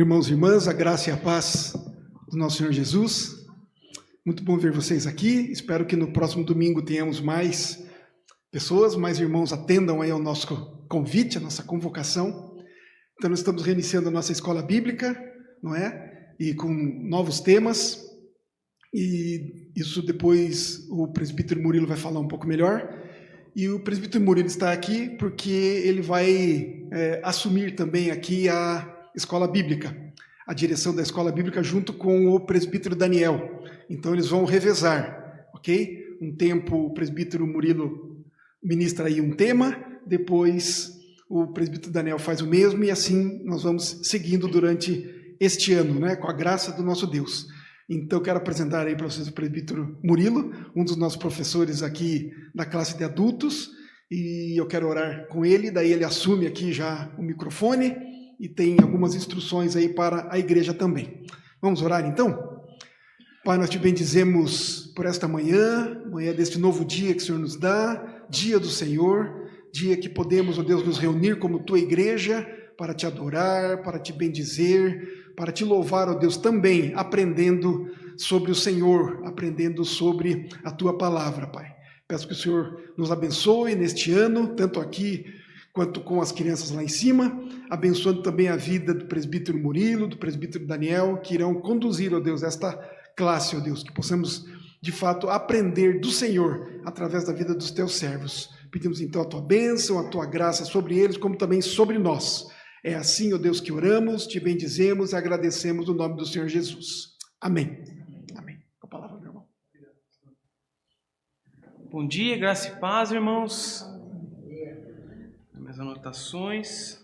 Irmãos e irmãs, a graça e a paz do nosso Senhor Jesus. Muito bom ver vocês aqui. Espero que no próximo domingo tenhamos mais pessoas, mais irmãos atendam aí ao nosso convite, a nossa convocação. Então, nós estamos reiniciando a nossa escola bíblica, não é? E com novos temas. E isso depois o presbítero Murilo vai falar um pouco melhor. E o presbítero Murilo está aqui porque ele vai assumir também aqui a escola bíblica, a direção da escola bíblica junto com o presbítero Daniel. Então eles vão revezar, ok? Um tempo o presbítero Murilo ministra aí um tema, depois o presbítero Daniel faz o mesmo e assim nós vamos seguindo durante este ano, né? Com a graça do nosso Deus. Então eu quero apresentar aí para vocês o presbítero Murilo, um dos nossos professores aqui da classe de adultos, e eu quero orar com ele, daí ele assume aqui já o microfone e tem algumas instruções aí para a igreja também. Vamos orar então? Pai, nós te bendizemos por esta manhã deste novo dia que o Senhor nos dá, dia do Senhor, dia que podemos, ó Deus, nos reunir como tua igreja para te adorar, para te bendizer, para te louvar, ó Deus, também aprendendo sobre o Senhor, aprendendo sobre a tua palavra, Pai. Peço que o Senhor nos abençoe neste ano, tanto aqui quanto com as crianças lá em cima, abençoando também a vida do presbítero Murilo, do presbítero Daniel, que irão conduzir, ó Deus, esta classe, ó Deus, que possamos, de fato, aprender do Senhor através da vida dos teus servos. Pedimos, então, a tua bênção, a tua graça sobre eles, como também sobre nós. É assim, ó Deus, que oramos, te bendizemos e agradecemos no nome do Senhor Jesus. Amém. Amém. Com a palavra, meu irmão. Bom dia, graça e paz, irmãos. Minhas anotações.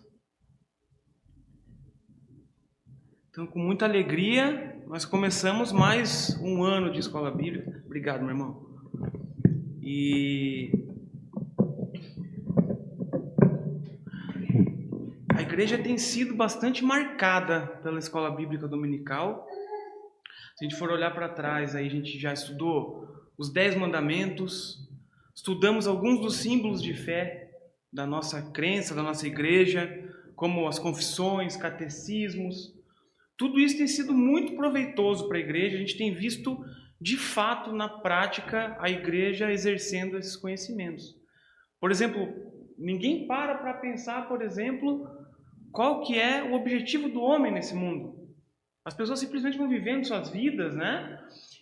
Então, com muita alegria, nós começamos mais um ano de escola bíblica. Obrigado, meu irmão. E a igreja tem sido bastante marcada pela escola bíblica dominical. Se a gente for olhar para trás, aí a gente já estudou os 10 mandamentos, estudamos alguns dos símbolos de fé da nossa crença, da nossa igreja, como as confissões, catecismos. Tudo isso tem sido muito proveitoso para a igreja. A gente tem visto, de fato, na prática, a igreja exercendo esses conhecimentos. Por exemplo, ninguém para pensar, por exemplo, qual que é o objetivo do homem nesse mundo. As pessoas simplesmente vão vivendo suas vidas, né?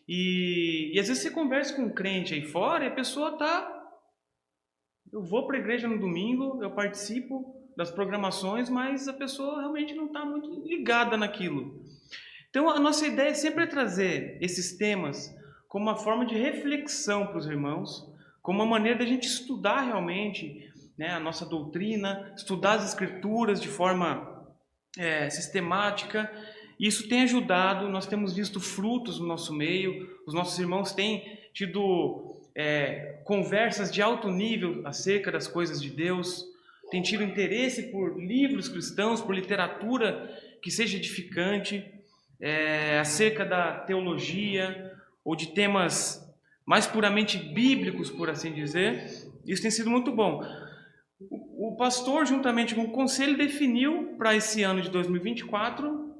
E às vezes você conversa com um crente aí fora e a pessoa está... Eu vou para a igreja no domingo, eu participo das programações, mas a pessoa realmente não está muito ligada naquilo. Então, a nossa ideia sempre é trazer esses temas como uma forma de reflexão para os irmãos, como uma maneira da gente estudar realmente, né, a nossa doutrina, estudar as escrituras de forma sistemática. Isso tem ajudado, nós temos visto frutos no nosso meio, os nossos irmãos têm tido conversas de alto nível acerca das coisas de Deus, têm tido interesse por livros cristãos, por literatura que seja edificante, acerca da teologia ou de temas mais puramente bíblicos, por assim dizer. Isso tem sido muito bom. O pastor, juntamente com o conselho, definiu para esse ano de 2024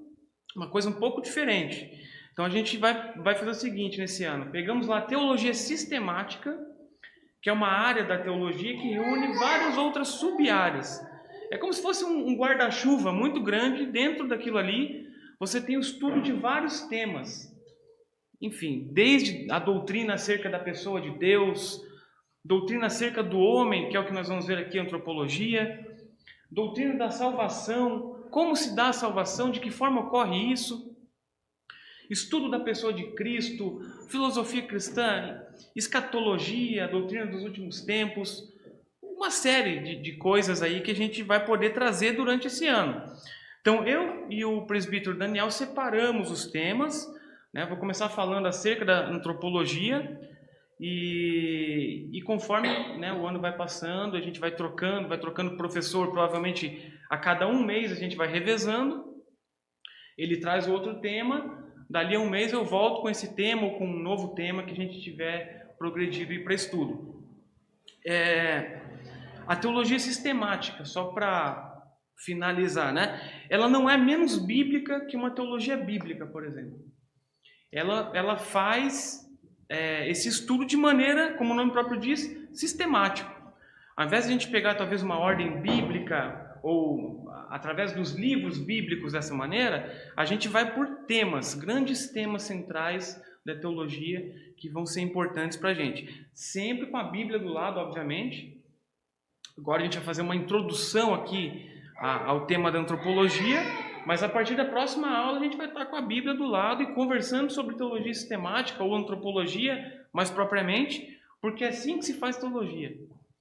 uma coisa um pouco diferente. Então a gente vai fazer o seguinte nesse ano. Pegamos lá a teologia sistemática, que é uma área da teologia que reúne várias outras sub-áreas. É como se fosse um guarda-chuva muito grande. Dentro daquilo ali, você tem o estudo de vários temas. Enfim, desde a doutrina acerca da pessoa de Deus, doutrina acerca do homem, que é o que nós vamos ver aqui, antropologia, doutrina da salvação, como se dá a salvação, de que forma ocorre isso, estudo da pessoa de Cristo, filosofia cristã, escatologia, doutrina dos últimos tempos, uma série de coisas aí que a gente vai poder trazer durante esse ano. Então, eu e o presbítero Daniel separamos os temas, né? Vou começar falando acerca da antropologia e conforme, né, o ano vai passando, a gente vai trocando professor, provavelmente a cada um mês a gente vai revezando, ele traz outro tema. Dali a um mês eu volto com esse tema ou com um novo tema que a gente tiver progredido e para estudo. A teologia sistemática, só para finalizar, né? Ela não é menos bíblica que uma teologia bíblica, por exemplo. Ela faz esse estudo de maneira, como o nome próprio diz, sistemático. Ao invés de a gente pegar talvez uma ordem bíblica ou através dos livros bíblicos dessa maneira, a gente vai por temas, grandes temas centrais da teologia que vão ser importantes para a gente. Sempre com a Bíblia do lado, obviamente. Agora a gente vai fazer uma introdução aqui ao tema da antropologia, mas a partir da próxima aula a gente vai estar com a Bíblia do lado e conversando sobre teologia sistemática ou antropologia mais propriamente, porque é assim que se faz teologia.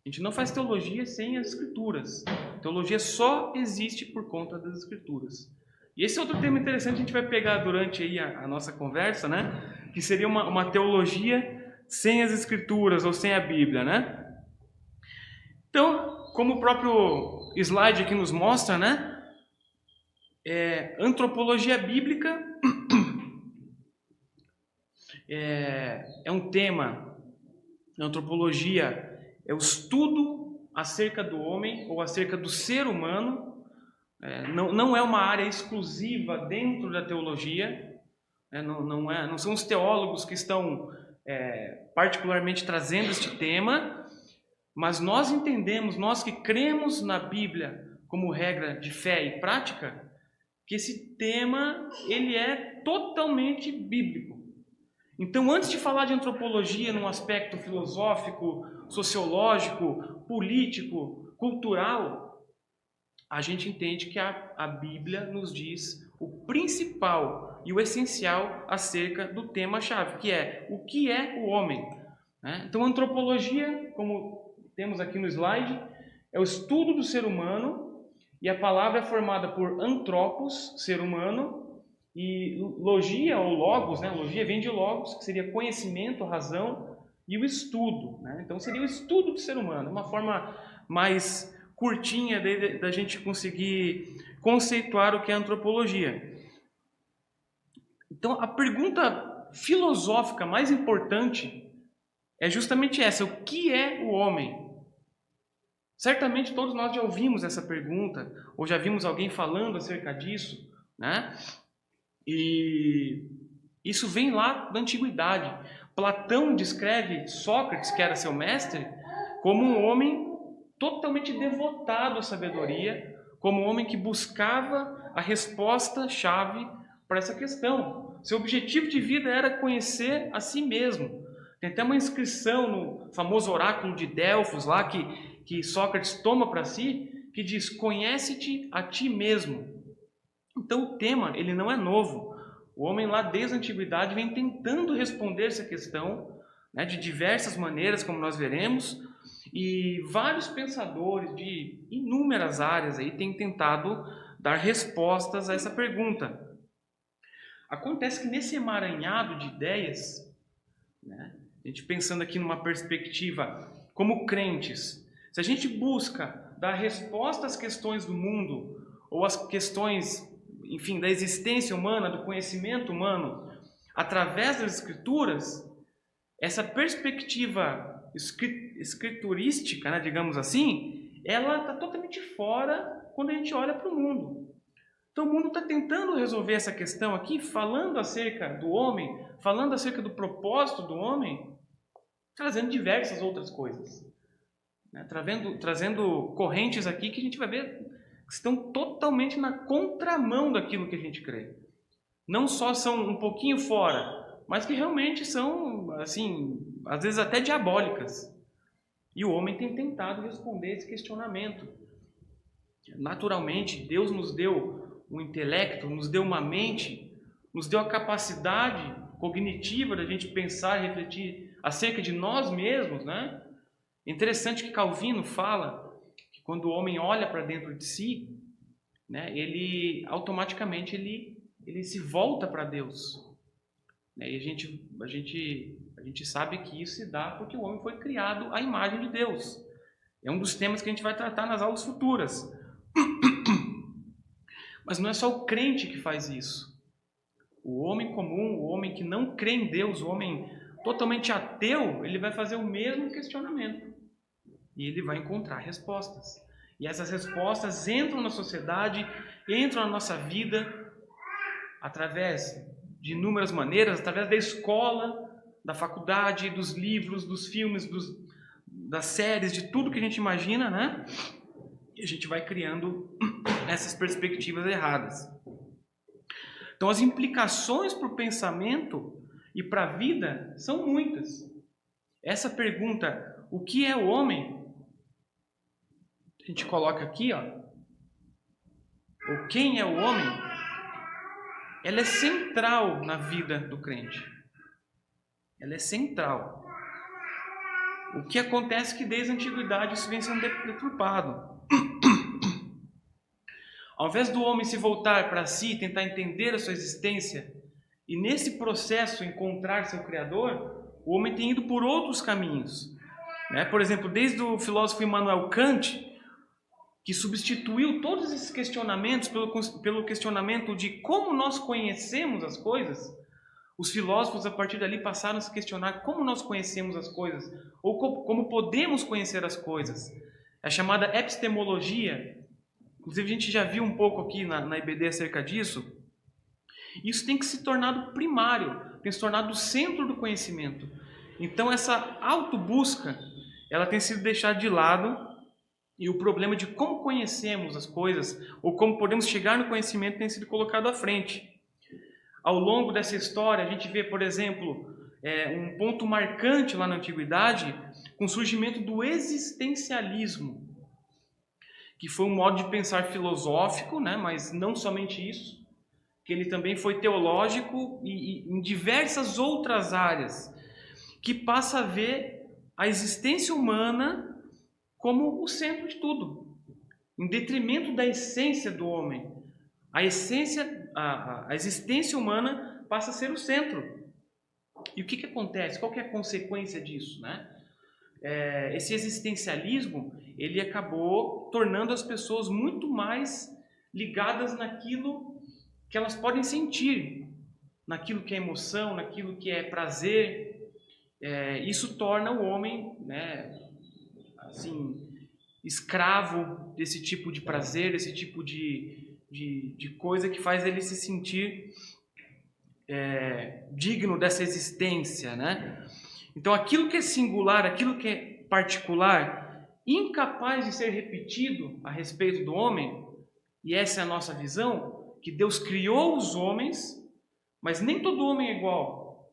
A gente não faz teologia sem as Escrituras. Teologia só existe por conta das Escrituras. E esse é outro tema interessante que a gente vai pegar durante aí a nossa conversa, né? Que seria uma teologia sem as Escrituras ou sem a Bíblia, né? Então, como o próprio slide aqui nos mostra, né? Antropologia bíblica é um tema. Antropologia é o estudo acerca do homem ou acerca do ser humano. Não é uma área exclusiva dentro da teologia. Não são os teólogos que estão particularmente trazendo este tema, mas nós entendemos, nós que cremos na Bíblia como regra de fé e prática, que esse tema ele é totalmente bíblico. Então, antes de falar de antropologia num aspecto filosófico, sociológico, político, cultural, a gente entende que a Bíblia nos diz o principal e o essencial acerca do tema-chave, que é o que é o homem. Então, antropologia, como temos aqui no slide, é o estudo do ser humano, e a palavra é formada por antropos, ser humano, e logia ou logos, né? Logia vem de logos, que seria conhecimento, razão, e o estudo, né? Então seria o estudo do ser humano, uma forma mais curtinha da gente conseguir conceituar o que é antropologia. Então a pergunta filosófica mais importante é justamente essa: o que é o homem? Certamente todos nós já ouvimos essa pergunta, ou já vimos alguém falando acerca disso, né? E isso vem lá da antiguidade. Platão descreve Sócrates, que era seu mestre, como um homem totalmente devotado à sabedoria, como um homem que buscava a resposta-chave para essa questão. Seu objetivo de vida era conhecer a si mesmo. Tem até uma inscrição no famoso oráculo de Delfos, lá que Sócrates toma para si, que diz: conhece-te a ti mesmo. Então o tema ele não é novo. O homem lá desde a antiguidade vem tentando responder essa questão, né, de diversas maneiras, como nós veremos, e vários pensadores de inúmeras áreas aí têm tentado dar respostas a essa pergunta. Acontece que nesse emaranhado de ideias, né, a gente pensando aqui numa perspectiva como crentes, se a gente busca dar resposta às questões do mundo ou às questões, enfim, da existência humana, do conhecimento humano, através das Escrituras, essa perspectiva escriturística, né, digamos assim, ela está totalmente fora quando a gente olha para o mundo. Então o mundo está tentando resolver essa questão aqui, falando acerca do homem, falando acerca do propósito do homem, trazendo diversas outras coisas, né? Trazendo correntes aqui que a gente vai ver que estão totalmente na contramão daquilo que a gente crê. Não só são um pouquinho fora, mas que realmente são, assim, às vezes até diabólicas. E o homem tem tentado responder esse questionamento. Naturalmente, Deus nos deu um intelecto, nos deu uma mente, nos deu a capacidade cognitiva da gente pensar e refletir acerca de nós mesmos, né? É interessante que Calvino fala que quando o homem olha para dentro de si, né, ele automaticamente ele se volta para Deus. E a gente sabe que isso se dá porque o homem foi criado à imagem de Deus. É um dos temas que a gente vai tratar nas aulas futuras. Mas não é só o crente que faz isso. O homem comum, o homem que não crê em Deus, o homem totalmente ateu, ele vai fazer o mesmo questionamento. E ele vai encontrar respostas. E essas respostas entram na sociedade, entram na nossa vida, através de inúmeras maneiras, através da escola, da faculdade, dos livros, dos filmes, das séries, de tudo que a gente imagina, né? E a gente vai criando essas perspectivas erradas. Então, as implicações para o pensamento e para a vida são muitas. Essa pergunta, o que é o homem? A gente coloca aqui, ó, ou quem é o homem? Ela é central na vida do crente. Ela é central. O que acontece é que desde a antiguidade isso vem sendo deturpado. Ao invés do homem se voltar para si, tentar entender a sua existência, e nesse processo encontrar seu Criador, o homem tem ido por outros caminhos. Por exemplo, desde o filósofo Immanuel Kant, que substituiu todos esses questionamentos pelo questionamento de como nós conhecemos as coisas. Os filósofos, a partir dali, passaram a se questionar como nós conhecemos as coisas, ou como podemos conhecer as coisas. É a chamada epistemologia. Inclusive, a gente já viu um pouco aqui na IBD acerca disso. Isso tem que se tornar primário, tem se tornado o centro do conhecimento. Então, essa autobusca, ela tem sido deixada de lado, e o problema de como conhecemos as coisas, ou como podemos chegar no conhecimento, tem sido colocado à frente. Ao longo dessa história, a gente vê, por exemplo, um ponto marcante lá na Antiguidade, com o surgimento do existencialismo, que foi um modo de pensar filosófico, né, mas não somente isso, que ele também foi teológico e em diversas outras áreas, que passa a ver a existência humana como o centro de tudo, em detrimento da essência do homem. A existência humana passa a ser o centro. E o que acontece? Qual que é a consequência disso, né? Esse existencialismo, ele acabou tornando as pessoas muito mais ligadas naquilo que elas podem sentir, naquilo que é emoção, naquilo que é prazer. Isso torna o homem, né, assim, escravo desse tipo de prazer, desse tipo de coisa que faz ele se sentir digno dessa existência, né? Então, aquilo que é singular, aquilo que é particular, incapaz de ser repetido a respeito do homem, e essa é a nossa visão, que Deus criou os homens, mas nem todo homem é igual,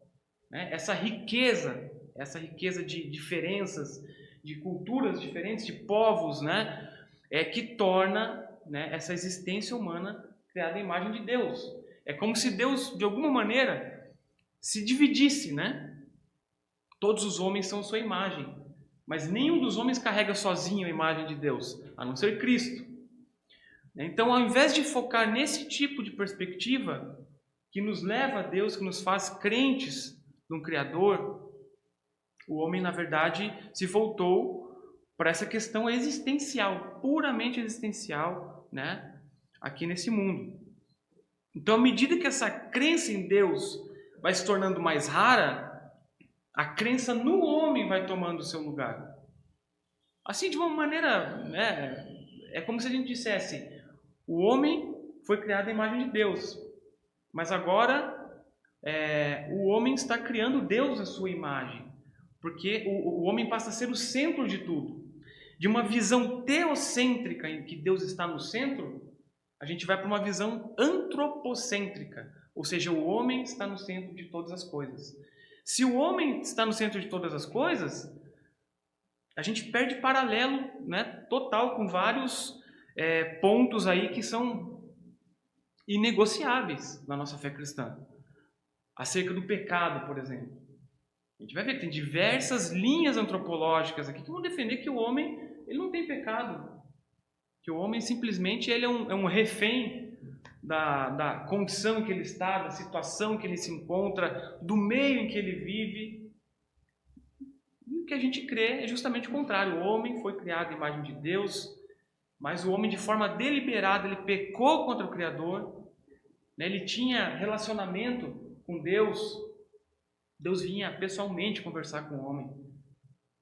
né? Essa riqueza de diferenças, de culturas diferentes, de povos, né? Que torna, né, essa existência humana criada à imagem de Deus. É como se Deus, de alguma maneira, se dividisse, né? Todos os homens são sua imagem, mas nenhum dos homens carrega sozinho a imagem de Deus, a não ser Cristo. Então, ao invés de focar nesse tipo de perspectiva, que nos leva a Deus, que nos faz crentes num Criador, o homem, na verdade, se voltou para essa questão existencial, puramente existencial, né, aqui nesse mundo. Então, à medida que essa crença em Deus vai se tornando mais rara, a crença no homem vai tomando o seu lugar. Assim, de uma maneira, né, é como se a gente dissesse, o homem foi criado à imagem de Deus, mas agora o homem está criando Deus à sua imagem, porque o homem passa a ser o centro de tudo. De uma visão teocêntrica em que Deus está no centro, a gente vai para uma visão antropocêntrica, ou seja, o homem está no centro de todas as coisas. Se o homem está no centro de todas as coisas, a gente perde paralelo, né, total com vários pontos aí que são inegociáveis na nossa fé cristã. Acerca do pecado, por exemplo. A gente vai ver que tem diversas linhas antropológicas aqui que vão defender que o homem ele não tem pecado. Que o homem simplesmente ele é um refém da condição em que ele está, da situação em que ele se encontra, do meio em que ele vive. E o que a gente crê é justamente o contrário. O homem foi criado à imagem de Deus, mas o homem, de forma deliberada, ele pecou contra o Criador, né? Ele tinha relacionamento com Deus. Deus vinha pessoalmente conversar com o homem.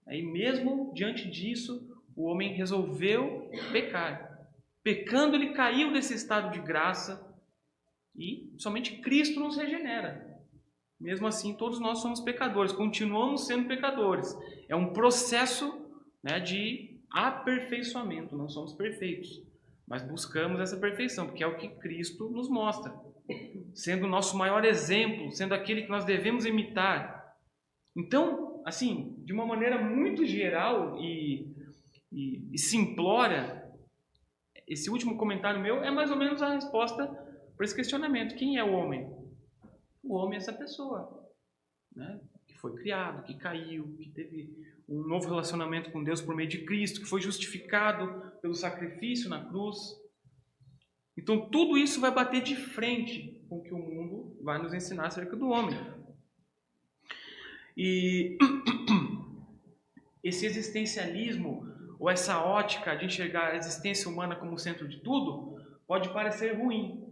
E mesmo diante disso, o homem resolveu pecar. Pecando, ele caiu desse estado de graça e somente Cristo nos regenera. Mesmo assim, todos nós somos pecadores, continuamos sendo pecadores. É um processo, né, de aperfeiçoamento, não somos perfeitos, mas buscamos essa perfeição, porque é o que Cristo nos mostra, sendo o nosso maior exemplo, sendo aquele que nós devemos imitar. Então, assim, de uma maneira muito geral e simplória, esse último comentário meu é mais ou menos a resposta para esse questionamento. Quem é o homem? O homem é essa pessoa, né, que foi criado, que caiu, que teve um novo relacionamento com Deus por meio de Cristo, que foi justificado pelo sacrifício na cruz. Então tudo isso vai bater de frente com o que o mundo vai nos ensinar acerca do homem. E esse existencialismo, ou essa ótica de enxergar a existência humana como o centro de tudo, pode parecer ruim.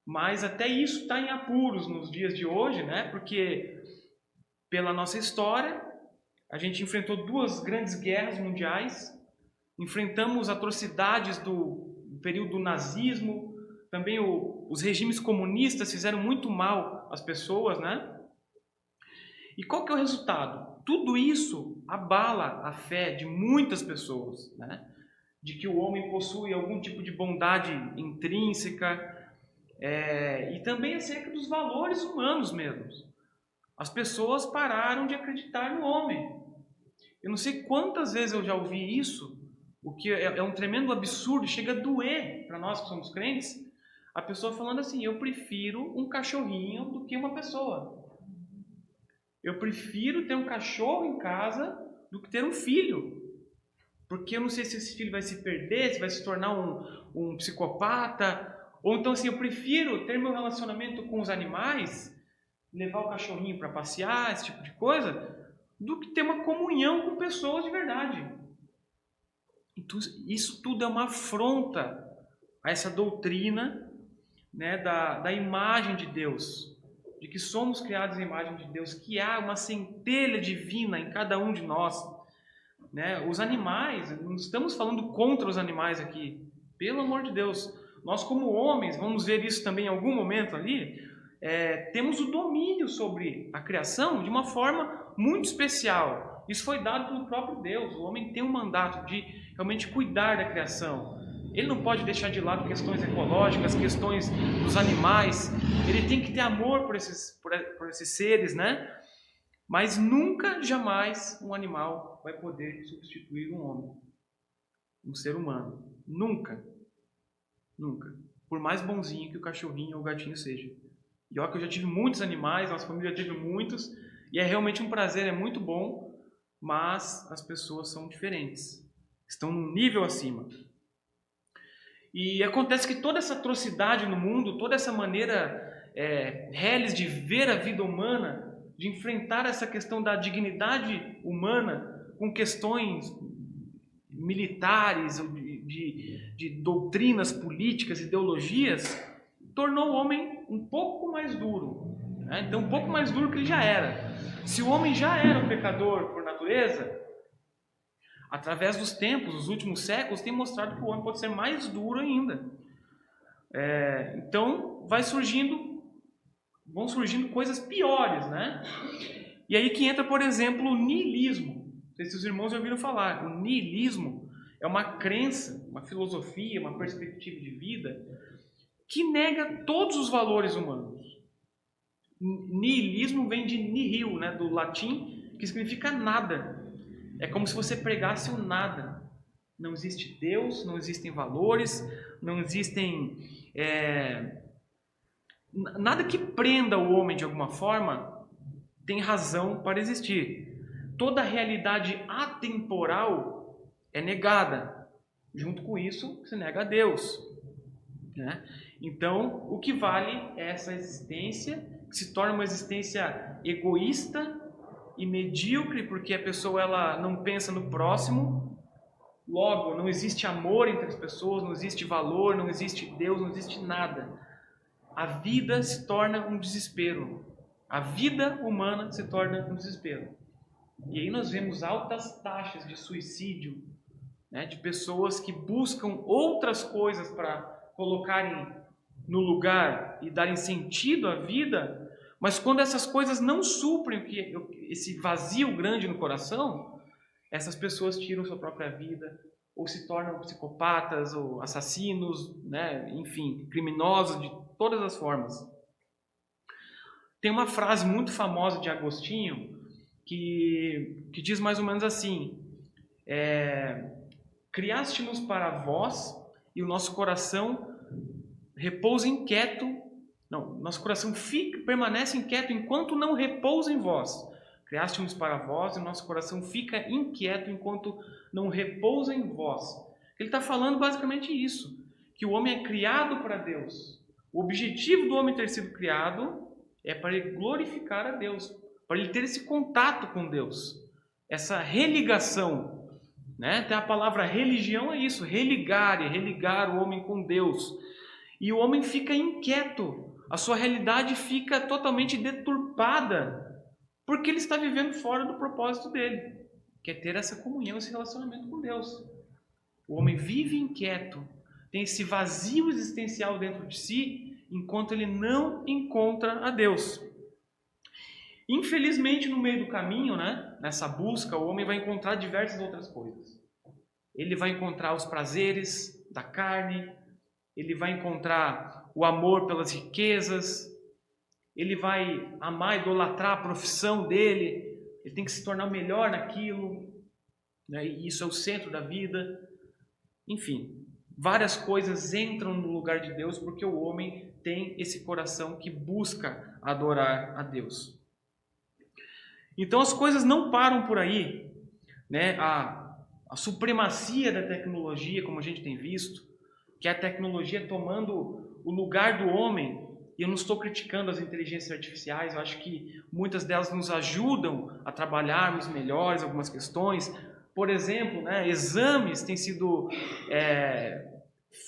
Mas até isso está em apuros nos dias de hoje, né? Porque pela nossa história, a gente enfrentou 2 grandes guerras mundiais, enfrentamos atrocidades do período do nazismo, também os regimes comunistas fizeram muito mal às pessoas, né? E qual que é o resultado? Tudo isso abala a fé de muitas pessoas, né? De que o homem possui algum tipo de bondade intrínseca, e também acerca dos valores humanos mesmos. As pessoas pararam de acreditar no homem. Eu não sei quantas vezes eu já ouvi isso, o que é um tremendo absurdo, chega a doer para nós que somos crentes, a pessoa falando assim: eu prefiro um cachorrinho do que uma pessoa. Eu prefiro ter um cachorro em casa do que ter um filho. Porque eu não sei se esse filho vai se perder, se vai se tornar um psicopata. Ou então assim, eu prefiro ter meu relacionamento com os animais, levar o cachorrinho para passear, esse tipo de coisa, do que ter uma comunhão com pessoas de verdade. Então, isso tudo é uma afronta a essa doutrina, né, da imagem de Deus, de que somos criados à imagem de Deus, que há uma centelha divina em cada um de nós. Né? Os animais, não estamos falando contra os animais aqui, pelo amor de Deus. Nós como homens, vamos ver isso também em algum momento ali, temos o domínio sobre a criação de uma forma muito especial. Isso foi dado pelo próprio Deus. O homem tem um mandato de realmente cuidar da criação. Ele não pode deixar de lado questões ecológicas, questões dos animais. Ele tem que ter amor por esses seres, né? Mas nunca, jamais, um animal vai poder substituir um homem, um ser humano. Nunca. Nunca. Por mais bonzinho que o cachorrinho ou o gatinho seja. E olha que eu já tive muitos animais, nossa família já teve muitos, e é realmente um prazer, é muito bom, mas as pessoas são diferentes. Estão num nível acima. E acontece que toda essa atrocidade no mundo, toda essa maneira reles de ver a vida humana, de enfrentar essa questão da dignidade humana com questões militares, de doutrinas políticas, ideologias, tornou o homem um pouco mais duro. Né? Então, um pouco mais duro que ele já era. Se o homem já era um pecador por natureza, através dos tempos, os últimos séculos, tem mostrado que o homem pode ser mais duro ainda. Então, vão surgindo coisas piores, né? E aí que entra, por exemplo, o niilismo. Não sei se os irmãos já ouviram falar. O niilismo é uma crença, uma filosofia, uma perspectiva de vida que nega todos os valores humanos. Niilismo vem de nihil, né, do latim, que significa nada. É como se você pregasse o nada. Não existe Deus, não existem valores, não existem nada que prenda o homem de alguma forma tem razão para existir. Toda a realidade atemporal é negada. Junto com isso, se nega a Deus. Né? Então, o que vale é essa existência, que se torna uma existência egoísta e medíocre, porque a pessoa ela não pensa no próximo. Logo, não existe amor entre as pessoas, não existe valor, não existe Deus, não existe nada. A vida se torna um desespero. A vida humana se torna um desespero. E aí nós vemos altas taxas de suicídio né, de pessoas que buscam outras coisas para colocarem no lugar e darem sentido à vida, mas quando essas coisas não suprem esse vazio grande no coração, essas pessoas tiram sua própria vida, ou se tornam psicopatas, ou assassinos, né, enfim, criminosos de todas as formas. Tem uma frase muito famosa de Agostinho que diz mais ou menos assim: criaste-nos para vós e o nosso coração repousa inquieto. Não, nosso coração permanece inquieto enquanto não repousa em vós. Criaste-nos para vós e o nosso coração fica inquieto enquanto não repousa em vós. Ele está falando basicamente isso, que o homem é criado para Deus. O objetivo do homem ter sido criado é para ele glorificar a Deus, para ele ter esse contato com Deus, essa religação, né? Até a palavra religião é isso, religar o homem com Deus. E o homem fica inquieto, a sua realidade fica totalmente deturpada, porque ele está vivendo fora do propósito dele, que é ter essa comunhão, esse relacionamento com Deus. O homem vive inquieto, tem esse vazio existencial dentro de si, enquanto ele não encontra a Deus. Infelizmente, no meio do caminho, né, nessa busca, o homem vai encontrar diversas outras coisas. Ele vai encontrar os prazeres da carne, ele vai encontrar o amor pelas riquezas, ele vai amar e idolatrar a profissão dele, ele tem que se tornar melhor naquilo, né? E isso é o centro da vida. Enfim, várias coisas entram no lugar de Deus porque o homem tem esse coração que busca adorar a Deus. Então as coisas não param por aí, né? A supremacia da tecnologia, como a gente tem visto, que é a tecnologia tomando o lugar do homem. E eu não estou criticando as inteligências artificiais, eu acho que muitas delas nos ajudam a trabalharmos melhores algumas questões. Por exemplo, né, exames têm sido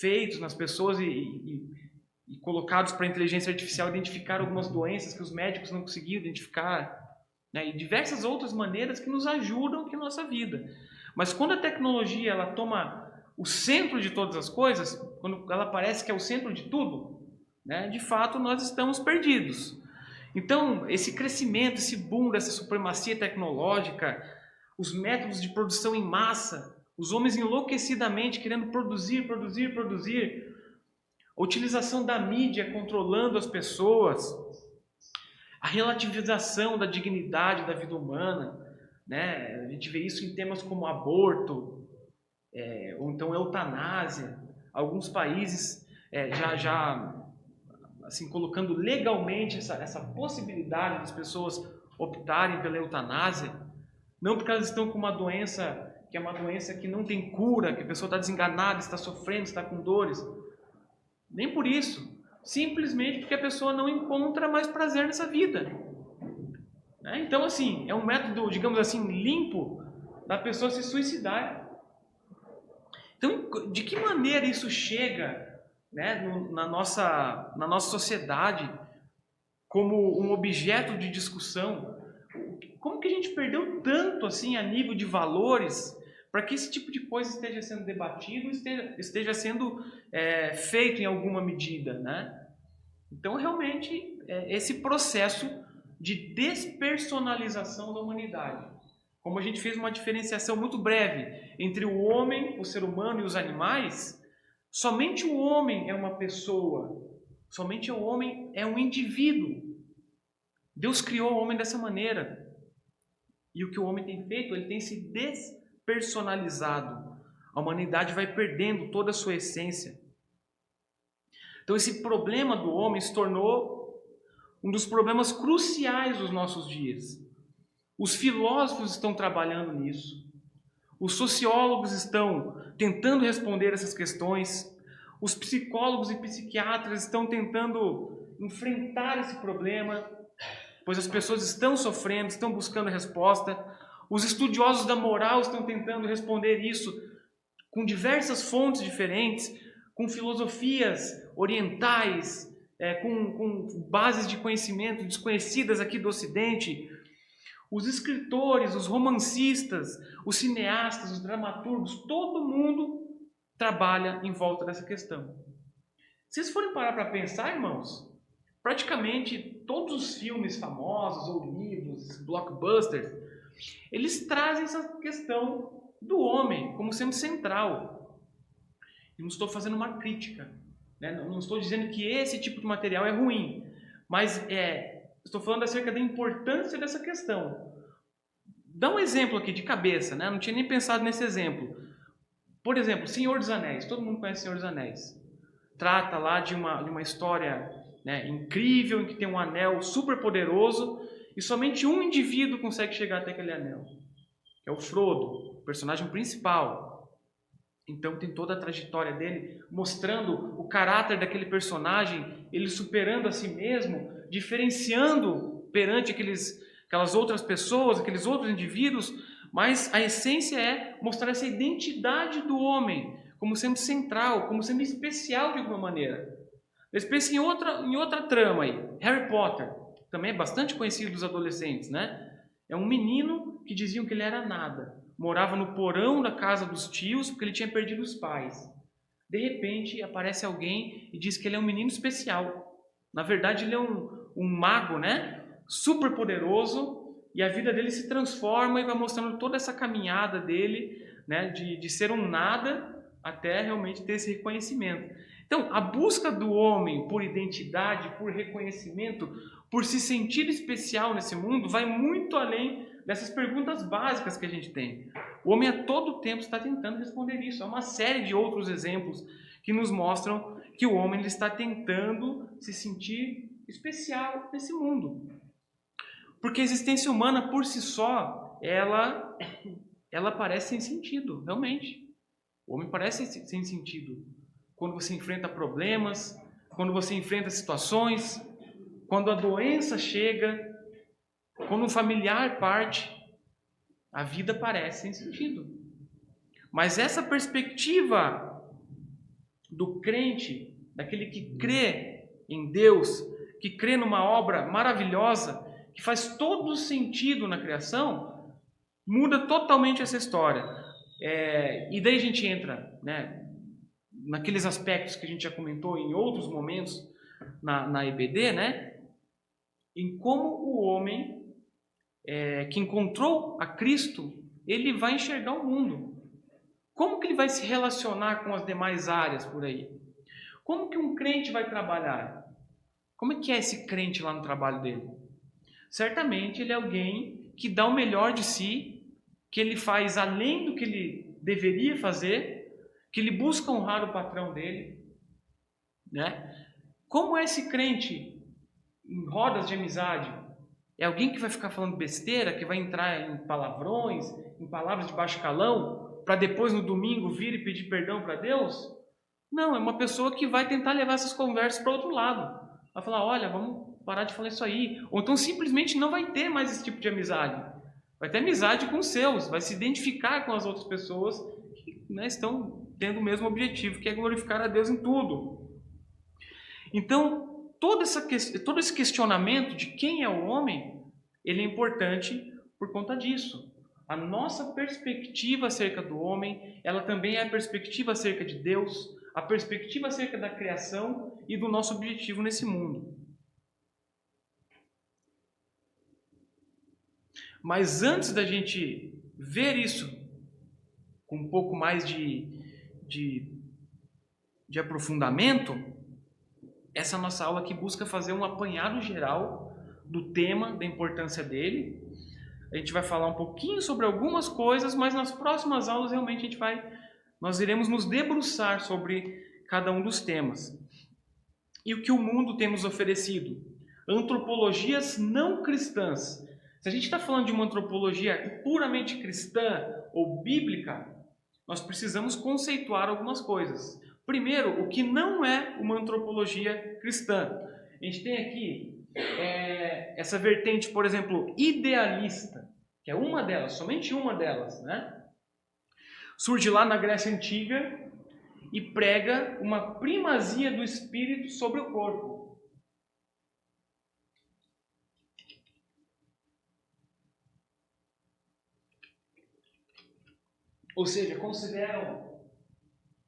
feitos nas pessoas e colocados para a inteligência artificial identificar algumas doenças que os médicos não conseguiam identificar, né, e diversas outras maneiras que nos ajudam aqui na nossa vida. Mas quando a tecnologia ela toma o centro de todas as coisas, quando ela parece que é o centro de tudo, né, de fato nós estamos perdidos. Então, esse crescimento, esse boom dessa supremacia tecnológica, os métodos de produção em massa, os homens enlouquecidamente querendo produzir, a utilização da mídia controlando as pessoas, a relativização da dignidade da vida humana, né? A gente vê isso em temas como aborto, ou então eutanásia. Alguns países já assim, colocando legalmente essa possibilidade das pessoas optarem pela eutanásia, não porque elas estão com uma doença que é uma doença que não tem cura, que a pessoa está desenganada, está sofrendo, está com dores. Nem por isso. Simplesmente porque a pessoa não encontra mais prazer nessa vida. Então, assim, é um método, digamos assim, limpo da pessoa se suicidar. Então, de que maneira isso chega, né, na nossa sociedade como um objeto de discussão? Como que a gente perdeu tanto assim a nível de valores para que esse tipo de coisa esteja sendo debatido, esteja sendo feito em alguma medida, né? Então, realmente, esse processo de despersonalização da humanidade. Como a gente fez uma diferenciação muito breve entre o homem, o ser humano e os animais, somente o homem é uma pessoa, somente o homem é um indivíduo. Deus criou o homem dessa maneira. E o que o homem tem feito, ele tem se despersonalizado. A humanidade vai perdendo toda a sua essência. Então esse problema do homem se tornou um dos problemas cruciais dos nossos dias. Os filósofos estão trabalhando nisso. Os sociólogos estão tentando responder essas questões. Os psicólogos e psiquiatras estão tentando enfrentar esse problema, pois as pessoas estão sofrendo, estão buscando resposta. Os estudiosos da moral estão tentando responder isso com diversas fontes diferentes, com filosofias orientais, com bases de conhecimento desconhecidas aqui do Ocidente. Os escritores, os romancistas, os cineastas, os dramaturgos, todo mundo trabalha em volta dessa questão. Se vocês forem parar para pensar, irmãos, praticamente todos os filmes famosos ou livros, blockbusters, eles trazem essa questão do homem como sendo central. Eu não estou fazendo uma crítica, né? Não estou dizendo que esse tipo de material é ruim, mas estou falando acerca da importância dessa questão. Dá um exemplo aqui de cabeça, né? Não tinha nem pensado nesse exemplo. Por exemplo, Senhor dos Anéis. Todo mundo conhece Senhor dos Anéis. Trata lá de uma história, né, incrível, em que tem um anel super poderoso e somente um indivíduo consegue chegar até aquele anel. É o Frodo, o personagem principal. Então tem toda a trajetória dele, mostrando o caráter daquele personagem, ele superando a si mesmo, diferenciando perante aquelas outras pessoas, aqueles outros indivíduos, mas a essência é mostrar essa identidade do homem como sendo central, como sendo especial de alguma maneira. Eles pensam em outra trama aí, Harry Potter, também é bastante conhecido dos adolescentes, né? É um menino que diziam que ele era nada, morava no porão da casa dos tios porque ele tinha perdido os pais. De repente aparece alguém e diz que ele é um menino especial. Na verdade ele é um mago, né? Super poderoso, e a vida dele se transforma e vai mostrando toda essa caminhada dele, né? De ser um nada até realmente ter esse reconhecimento. Então, a busca do homem por identidade, por reconhecimento, por se sentir especial nesse mundo, vai muito além dessas perguntas básicas que a gente tem. O homem a todo tempo está tentando responder isso. Há uma série de outros exemplos que nos mostram que o homem está tentando se sentir especial nesse mundo. Porque a existência humana, por si só, ela parece sem sentido, realmente. O homem parece sem sentido. Quando você enfrenta problemas, quando você enfrenta situações, quando a doença chega, quando um familiar parte, a vida parece sem sentido. Mas essa perspectiva do crente, daquele que crê em Deus, que crê numa obra maravilhosa, que faz todo sentido na criação, muda totalmente essa história. E daí a gente entra, né, naqueles aspectos que a gente já comentou em outros momentos na EBD, né, em como o homem que encontrou a Cristo, ele vai enxergar o mundo. Como que ele vai se relacionar com as demais áreas por aí? Como que um crente vai trabalhar? Como é que é esse crente lá no trabalho dele? Certamente ele é alguém que dá o melhor de si, que ele faz além do que ele deveria fazer, que ele busca honrar o patrão dele, né? Como é esse crente em rodas de amizade? É alguém que vai ficar falando besteira, que vai entrar em palavrões, em palavras de baixo calão, para depois no domingo vir e pedir perdão para Deus? Não, é uma pessoa que vai tentar levar essas conversas para outro lado. Vai falar, olha, vamos parar de falar isso aí. Ou então simplesmente não vai ter mais esse tipo de amizade. Vai ter amizade com os seus, vai se identificar com as outras pessoas que, né, estão tendo o mesmo objetivo, que é glorificar a Deus em tudo. Então, todo esse questionamento de quem é o homem, ele é importante por conta disso. A nossa perspectiva acerca do homem, ela também é a perspectiva acerca de Deus, a perspectiva acerca da criação e do nosso objetivo nesse mundo. Mas antes da gente ver isso com um pouco mais de aprofundamento, essa nossa aula aqui busca fazer um apanhado geral do tema, da importância dele. A gente vai falar um pouquinho sobre algumas coisas, mas nas próximas aulas realmente nós iremos nos debruçar sobre cada um dos temas. E o que o mundo tem nos oferecido? Antropologias não cristãs. Se a gente está falando de uma antropologia puramente cristã ou bíblica, nós precisamos conceituar algumas coisas. Primeiro, o que não é uma antropologia cristã. A gente tem aqui essa vertente, por exemplo, idealista, que é uma delas, somente uma delas, né? Surge lá na Grécia Antiga e prega uma primazia do espírito sobre o corpo. Ou seja, consideram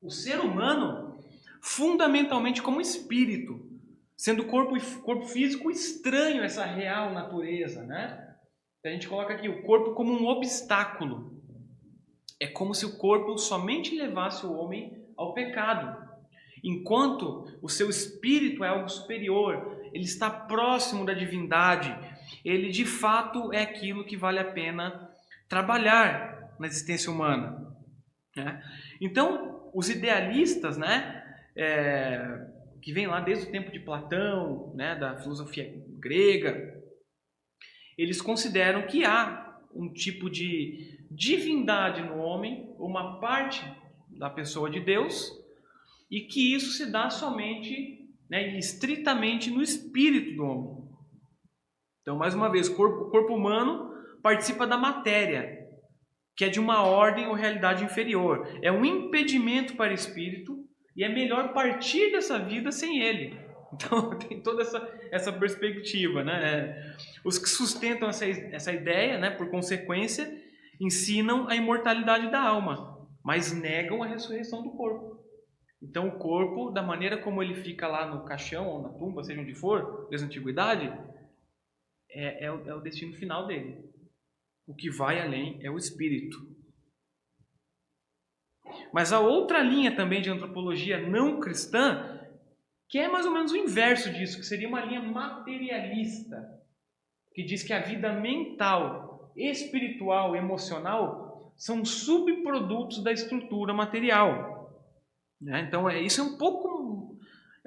o ser humano fundamentalmente como espírito, sendo o corpo físico estranho a essa real natureza, né? A gente coloca aqui o corpo como um obstáculo. É como se o corpo somente levasse o homem ao pecado, enquanto o seu espírito é algo superior, ele está próximo da divindade, ele de fato é aquilo que vale a pena trabalhar na existência humana, né? Então, os idealistas, né, que vêm lá desde o tempo de Platão, né, da filosofia grega, eles consideram que há um tipo de divindade no homem, uma parte da pessoa de Deus, e que isso se dá somente, né, estritamente no espírito do homem. Então, mais uma vez, o corpo humano participa da matéria, que é de uma ordem ou realidade inferior. É um impedimento para o espírito e é melhor partir dessa vida sem ele. Então, tem toda essa perspectiva, né? Os que sustentam essa ideia, né, por consequência, ensinam a imortalidade da alma, mas negam a ressurreição do corpo. Então, o corpo, da maneira como ele fica lá no caixão ou na tumba, seja onde for, desde a antiguidade, é o destino final dele. O que vai além é o espírito. Mas a outra linha também de antropologia não cristã, que é mais ou menos o inverso disso, que seria uma linha materialista, que diz que a vida mental, espiritual e emocional são subprodutos da estrutura material. Então, isso é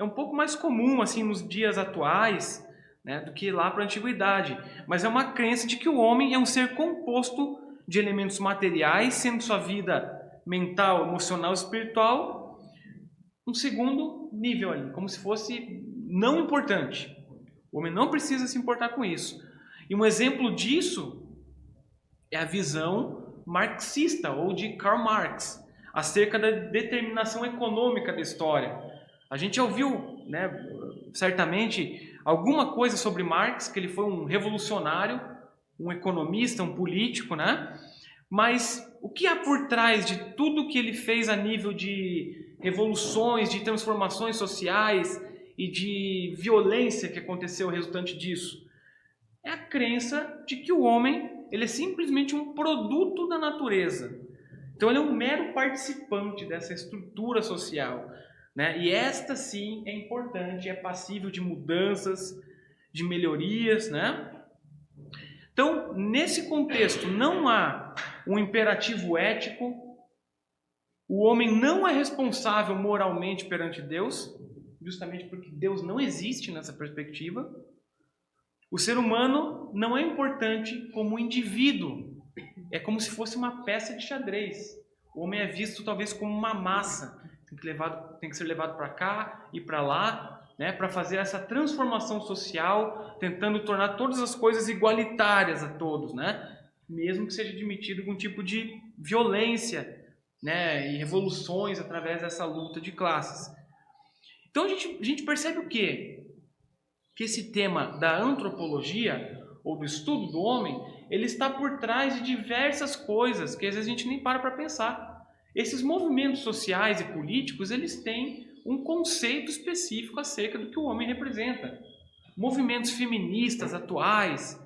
um pouco mais comum assim nos dias atuais, né, do que lá para a antiguidade. Mas é uma crença de que o homem é um ser composto de elementos materiais, sendo sua vida mental, emocional e espiritual um segundo nível ali, como se fosse não importante. O homem não precisa se importar com isso. E um exemplo disso é a visão marxista, ou de Karl Marx, acerca da determinação econômica da história. A gente já ouviu, né, certamente, alguma coisa sobre Marx, que ele foi um revolucionário, um economista, um político, né? Mas o que há por trás de tudo que ele fez a nível de revoluções, de transformações sociais e de violência que aconteceu resultante disso? É a crença de que o homem ele é simplesmente um produto da natureza. Então ele é um mero participante dessa estrutura social, né? E esta sim é importante, é passível de mudanças, de melhorias, né? Então, nesse contexto, não há um imperativo ético, o homem não é responsável moralmente perante Deus, justamente porque Deus não existe nessa perspectiva. O ser humano não é importante como indivíduo, é como se fosse uma peça de xadrez. O homem é visto talvez como uma massa, tem que ser levado para cá e para lá, né, para fazer essa transformação social, tentando tornar todas as coisas igualitárias a todos, né, mesmo que seja admitido algum tipo de violência, né, e revoluções através dessa luta de classes. Então a gente percebe o quê? Que esse tema da antropologia, ou do estudo do homem, ele está por trás de diversas coisas que às vezes a gente nem para pensar. Esses movimentos sociais e políticos, eles têm um conceito específico acerca do que o homem representa. Movimentos feministas atuais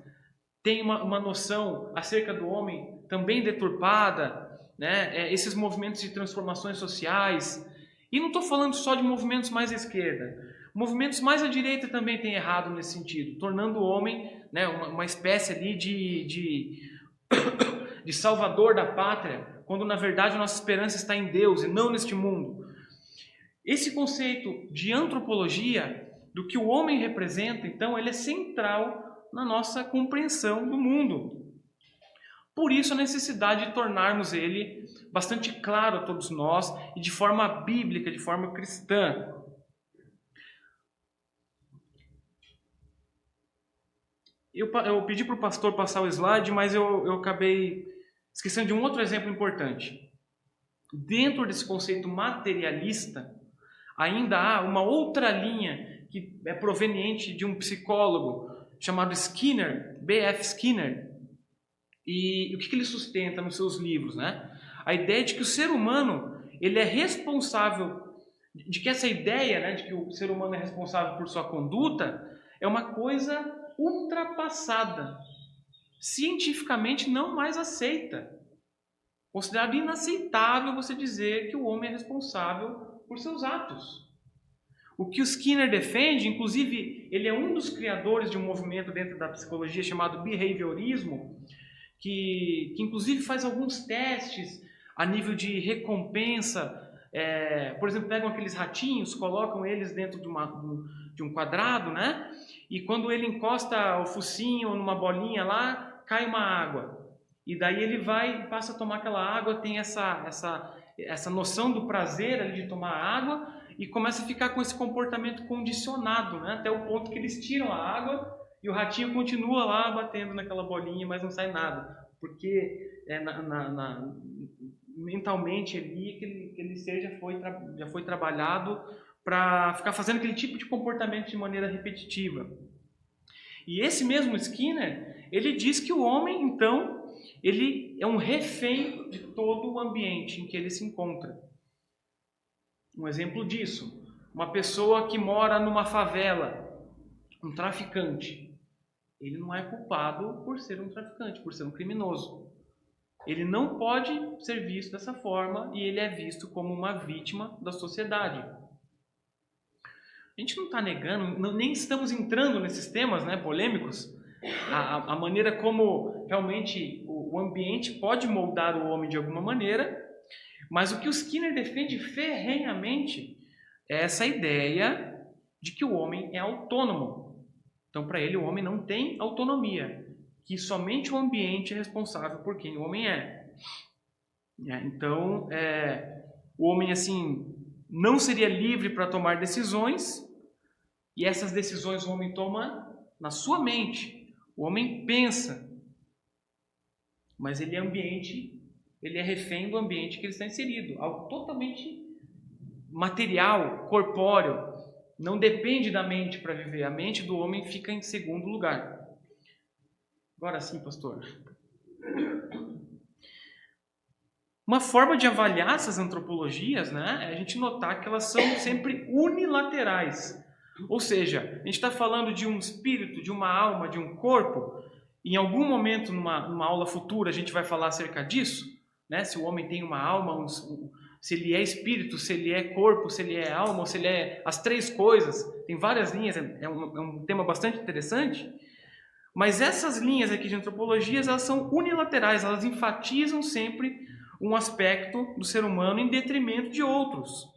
têm uma noção acerca do homem também deturpada, né? Esses movimentos de transformações sociais. E não estou falando só de movimentos mais à esquerda. Movimentos mais à direita também têm errado nesse sentido, tornando o homem, né, uma espécie ali de salvador da pátria, quando na verdade a nossa esperança está em Deus e não neste mundo. Esse conceito de antropologia, do que o homem representa, então, ele é central na nossa compreensão do mundo. Por isso a necessidade de tornarmos ele bastante claro a todos nós e de forma bíblica, de forma cristã. Eu pedi para o pastor passar o slide, mas eu acabei esquecendo de um outro exemplo importante. Dentro desse conceito materialista, ainda há uma outra linha que é proveniente de um psicólogo chamado Skinner, B.F. Skinner. E o que ele sustenta nos seus livros, né? a ideia de que o ser humano ele é responsável, de que essa ideia, né, de que o ser humano é responsável por sua conduta, é uma coisa ultrapassada, cientificamente não mais aceita. Considerado inaceitável você dizer que o homem é responsável por seus atos. O que o Skinner defende, inclusive, ele é um dos criadores de um movimento dentro da psicologia chamado behaviorismo, que inclusive faz alguns testes a nível de recompensa. Por exemplo, pegam aqueles ratinhos, colocam eles dentro de um quadrado, né? E quando ele encosta o focinho numa bolinha lá, cai uma água. E daí ele vai e passa a tomar aquela água, tem essa noção do prazer ali de tomar água e começa a ficar com esse comportamento condicionado, né? Até o ponto que eles tiram a água e o ratinho continua lá batendo naquela bolinha, mas não sai nada. Porque mentalmente ali aquele ser já foi trabalhado para ficar fazendo aquele tipo de comportamento de maneira repetitiva. E esse mesmo Skinner, ele diz que o homem, então, ele é um refém de todo o ambiente em que ele se encontra. Um exemplo disso, uma pessoa que mora numa favela, um traficante, ele não é culpado por ser um traficante, por ser um criminoso. Ele não pode ser visto dessa forma e ele é visto como uma vítima da sociedade. A gente não está negando, nem estamos entrando nesses temas, né, polêmicos, a maneira como realmente o ambiente pode moldar o homem de alguma maneira, mas o que o Skinner defende ferrenhamente é essa ideia de que o homem é autônomo. Então, para ele, o homem não tem autonomia, que somente o ambiente é responsável por quem o homem é. Então, o homem, assim, não seria livre para tomar decisões, e essas decisões o homem toma na sua mente. O homem pensa, mas ele é refém do ambiente que ele está inserido, algo totalmente material, corpóreo, não depende da mente para viver. A mente do homem fica em segundo lugar. Agora sim, pastor. Uma forma de avaliar essas antropologias, né, é a gente notar que elas são sempre unilaterais. Ou seja, a gente está falando de um espírito, de uma alma, de um corpo. Em algum momento, numa aula futura, a gente vai falar acerca disso, né? Se o homem tem uma alma, se ele é espírito, se ele é corpo, se ele é alma, ou se ele é as três coisas. Tem várias linhas, é um tema bastante interessante. Mas essas linhas aqui de antropologias, elas são unilaterais, elas enfatizam sempre um aspecto do ser humano em detrimento de outros.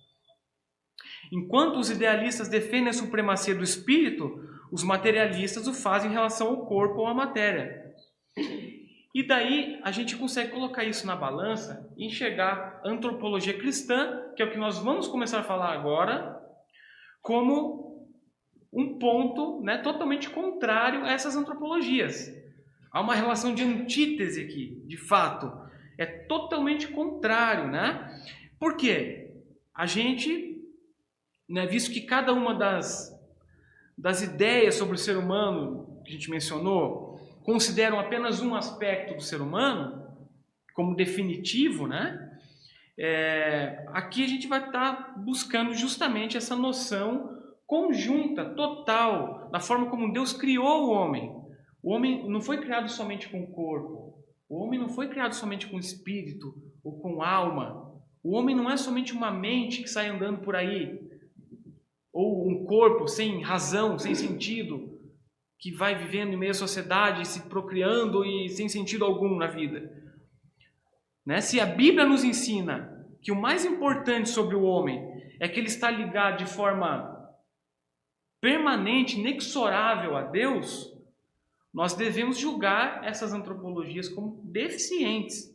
Enquanto os idealistas defendem a supremacia do espírito, os materialistas o fazem em relação ao corpo ou à matéria. E daí a gente consegue colocar isso na balança e enxergar a antropologia cristã, que é o que nós vamos começar a falar agora, como um ponto, né, totalmente contrário a essas antropologias. Há uma relação de antítese aqui, de fato. É totalmente contrário, né? Por quê? A gente, né, visto que cada uma das ideias sobre o ser humano que a gente mencionou consideram apenas um aspecto do ser humano como definitivo, né? Aqui a gente vai estar buscando justamente essa noção conjunta, total, da forma como Deus criou o homem. O homem não foi criado somente com o corpo. O homem não foi criado somente com espírito ou com alma. O homem não é somente uma mente que sai andando por aí, ou um corpo sem razão, sem sentido, que vai vivendo em meio à sociedade, se procriando e sem sentido algum na vida. Né? Se a Bíblia nos ensina que o mais importante sobre o homem é que ele está ligado de forma permanente, inexorável a Deus, nós devemos julgar essas antropologias como deficientes.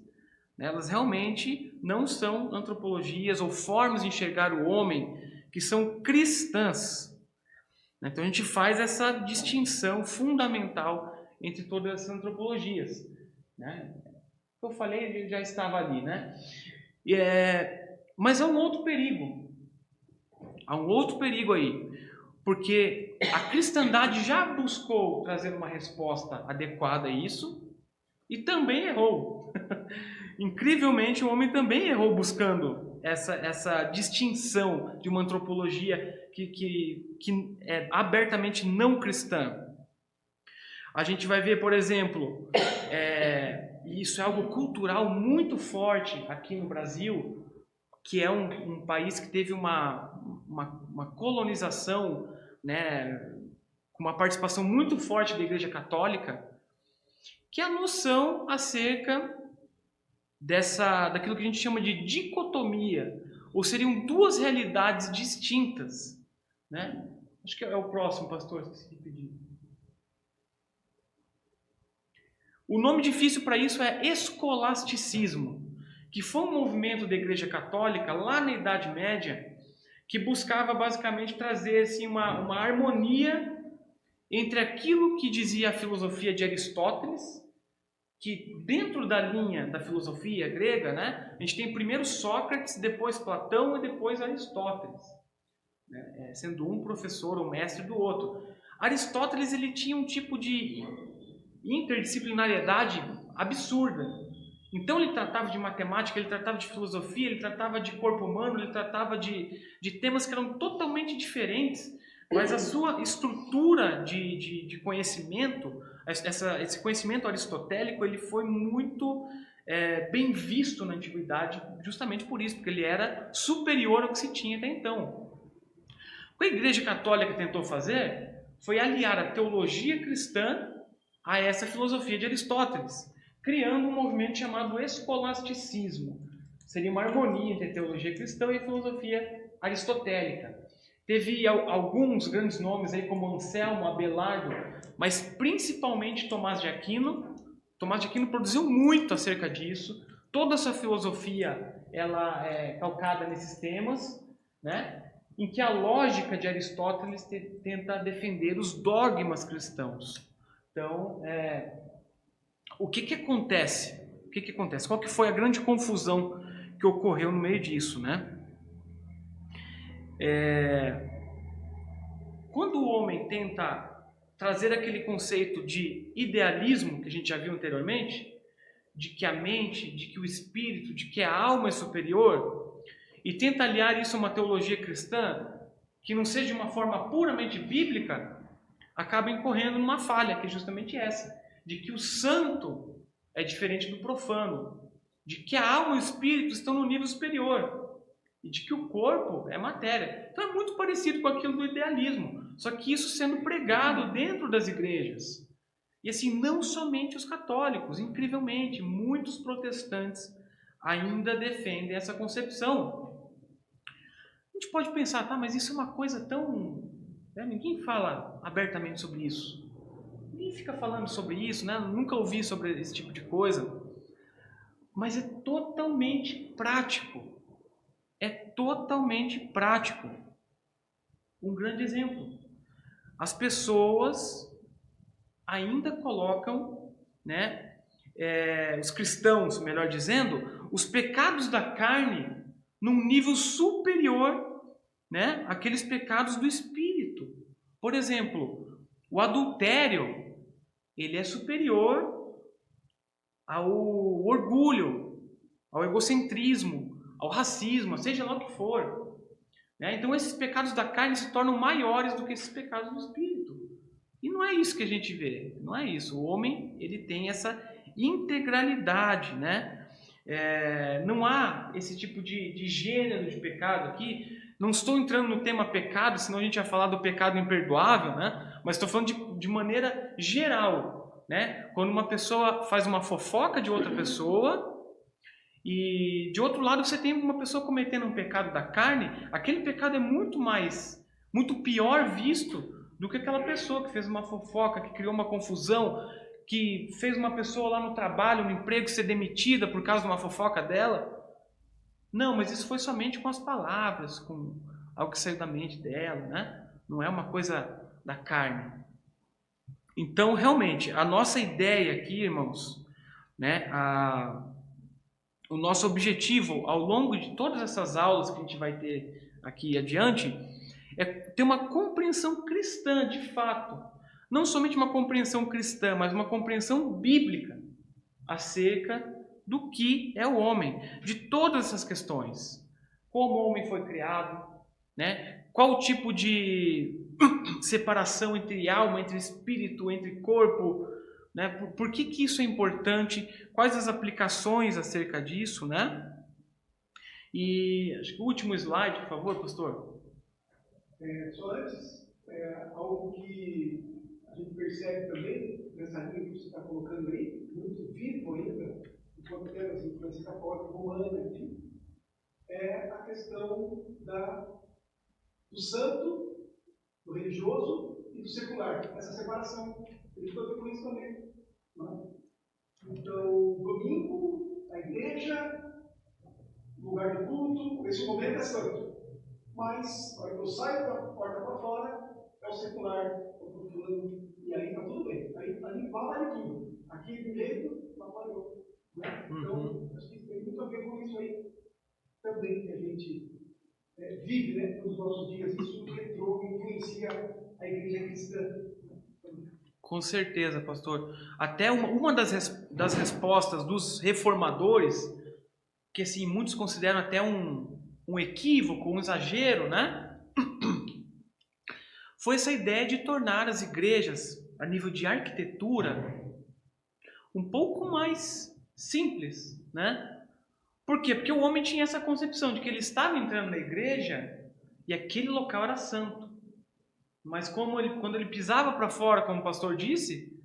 Elas realmente não são antropologias ou formas de enxergar o homem que são cristãs. Então a gente faz essa distinção fundamental entre todas essas antropologias. Né? O que eu falei já estava ali. Né? Mas há um outro perigo. Há um outro perigo aí. Porque a cristandade já buscou trazer uma resposta adequada a isso e também errou. incrivelmente, o homem também errou buscando essa distinção de uma antropologia que é abertamente não cristã. A gente vai ver, por exemplo, e isso é algo cultural muito forte aqui no Brasil, que é um país que teve uma colonização, né, com uma participação muito forte da Igreja Católica, que é a noção acerca daquilo que a gente chama de dicotomia, ou seriam duas realidades distintas, né? Acho que é o próximo, pastor, se pedir. O nome difícil para isso é escolasticismo, que foi um movimento da Igreja Católica lá na Idade Média, que buscava basicamente trazer assim, uma harmonia entre aquilo que dizia a filosofia de Aristóteles, que dentro da linha da filosofia grega, né, a gente tem primeiro Sócrates, depois Platão e depois Aristóteles, né, sendo um professor ou mestre do outro. Aristóteles ele tinha um tipo de interdisciplinariedade absurda. Então ele tratava de matemática, ele tratava de filosofia, ele tratava de corpo humano, ele tratava de temas que eram totalmente diferentes, mas a sua estrutura de conhecimento, esse conhecimento aristotélico, ele foi muito bem visto na antiguidade, justamente por isso, porque ele era superior ao que se tinha até então. O que a Igreja Católica tentou fazer foi aliar a teologia cristã a essa filosofia de Aristóteles, criando um movimento chamado escolasticismo. Seria uma harmonia entre a teologia cristã e a filosofia aristotélica. Teve alguns grandes nomes aí, como Anselmo, Abelardo, mas principalmente Tomás de Aquino. Tomás de Aquino produziu muito acerca disso. Toda a sua filosofia ela é calcada nesses temas, né? Em que a lógica de Aristóteles tenta defender os dogmas cristãos. Então, o que acontece? Qual que foi a grande confusão que ocorreu no meio disso, né? Quando o homem tenta trazer aquele conceito de idealismo que a gente já viu anteriormente, de que a mente, de que o espírito, de que a alma é superior, e tenta aliar isso a uma teologia cristã que não seja de uma forma puramente bíblica, acaba incorrendo numa falha, que é justamente essa, de que o santo é diferente do profano, de que a alma e o espírito estão no nível superior, e de que o corpo é matéria. Então é muito parecido com aquilo do idealismo, só que isso sendo pregado dentro das igrejas. E assim, não somente os católicos, incrivelmente, muitos protestantes ainda defendem essa concepção. A gente pode pensar, tá, mas isso é uma coisa tão... ninguém fala abertamente sobre isso. Ninguém fica falando sobre isso, né? Nunca ouvi sobre esse tipo de coisa. Mas é totalmente prático. É totalmente prático. Um grande exemplo. As pessoas ainda colocam, né, os cristãos, melhor dizendo, os pecados da carne num nível superior, né, àqueles pecados do espírito. Por exemplo, o adultério, ele é superior ao orgulho, ao egocentrismo, ao racismo, seja lá o que for. Né? Então esses pecados da carne se tornam maiores do que esses pecados do espírito. E não é isso que a gente vê, não é isso. O homem, ele tem essa integralidade, né? Não há esse tipo de gênero de pecado aqui. Não estou entrando no tema pecado, senão a gente ia falar do pecado imperdoável, né? Mas estou falando de maneira geral, né? Quando uma pessoa faz uma fofoca de outra pessoa e de outro lado você tem uma pessoa cometendo um pecado da carne, aquele pecado é muito pior visto do que aquela pessoa que fez uma fofoca, que criou uma confusão, que fez uma pessoa lá no trabalho, no emprego, ser demitida por causa de uma fofoca dela. Não, mas isso foi somente com as palavras, com algo que saiu da mente dela, né? Não é uma coisa da carne. Então, realmente, a nossa ideia aqui, irmãos, né, o nosso objetivo ao longo de todas essas aulas que a gente vai ter aqui adiante é ter uma compreensão cristã, de fato. Não somente uma compreensão cristã, mas uma compreensão bíblica acerca do que é o homem, de todas essas questões. Como o homem foi criado, né? Qual o tipo de separação entre alma, entre espírito, entre corpo, né? Por que isso é importante? Quais as aplicações acerca disso, né? E acho que o último slide, por favor, pastor. Só antes, algo que a gente percebe também, nessa linha que você está colocando aí, muito vivo ainda, enquanto temos influência católica romana, enfim, é a questão do santo, do religioso e do secular, essa separação. Ele foi por isso também. Não é? Então, domingo, a igreja, lugar de culto, esse momento é santo. Mas, na hora que eu saio da porta para fora, é o secular, é o profano, e aí está tudo bem. Aí vale tudo. Aqui de um jeito, lá fora outro. Né? Então, acho que tem muito a ver com isso aí também que a gente vive, né, nos nossos dias. Isso entrou e influencia a igreja cristã. Com certeza, pastor. Até uma das respostas dos reformadores, que assim, muitos consideram até um equívoco, um exagero, né? Foi essa ideia de tornar as igrejas, a nível de arquitetura, um pouco mais simples, né? Por quê? Porque o homem tinha essa concepção de que ele estava entrando na igreja e aquele local era santo. Mas quando ele pisava para fora, como o pastor disse,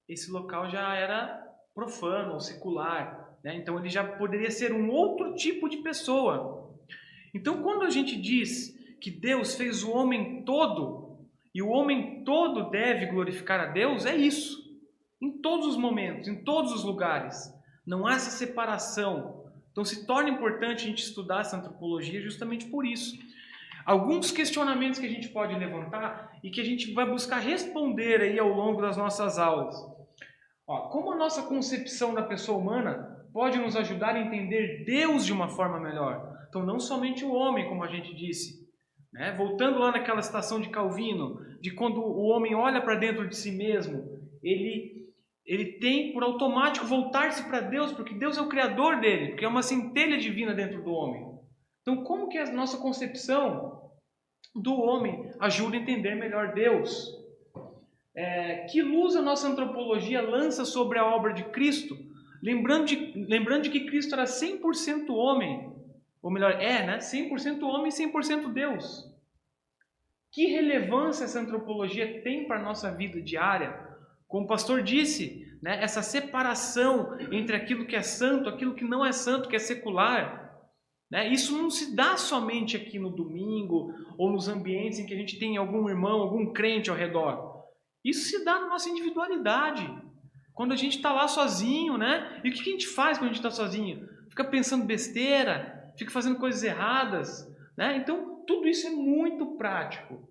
esse local já era profano ou secular, né? Então ele já poderia ser um outro tipo de pessoa. Então quando a gente diz que Deus fez o homem todo e o homem todo deve glorificar a Deus, é isso. Em todos os momentos, em todos os lugares. Não há essa separação. Então se torna importante a gente estudar essa antropologia justamente por isso. Alguns questionamentos que a gente pode levantar e que a gente vai buscar responder aí ao longo das nossas aulas. Como a nossa concepção da pessoa humana pode nos ajudar a entender Deus de uma forma melhor? Então, não somente o homem, como a gente disse. Né? Voltando lá naquela citação de Calvino, de quando o homem olha para dentro de si mesmo, ele tem por automático voltar-se para Deus, porque Deus é o criador dele, porque é uma centelha divina dentro do homem. Então, como que a nossa concepção do homem ajuda a entender melhor Deus? Que luz a nossa antropologia lança sobre a obra de Cristo? Lembrando de que Cristo era 100% homem, ou melhor, né? 100% homem e 100% Deus. Que relevância essa antropologia tem para a nossa vida diária? Como o pastor disse, né? Essa separação entre aquilo que é santo, aquilo que não é santo, que é secular. Né? Isso não se dá somente aqui no domingo ou nos ambientes em que a gente tem algum irmão, algum crente ao redor. Isso se dá na nossa individualidade. Quando a gente está lá sozinho, né? E o que a gente faz quando a gente está sozinho? Fica pensando besteira, fica fazendo coisas erradas, né? Então, tudo isso é muito prático.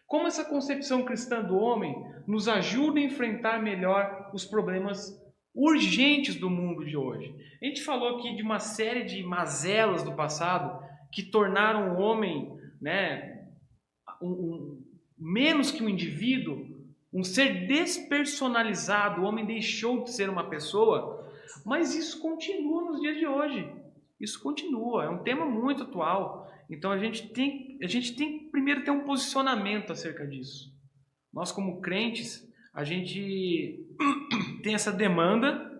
Como essa concepção cristã do homem nos ajuda a enfrentar melhor os problemas urgentes do mundo de hoje. A gente falou aqui de uma série de mazelas do passado que tornaram o homem, né, menos que um indivíduo, um ser despersonalizado. O homem deixou de ser uma pessoa, mas isso continua nos dias de hoje. Isso continua, é um tema muito atual. Então a gente tem que primeiro ter um posicionamento acerca disso. Nós, como crentes, a gente tem essa demanda,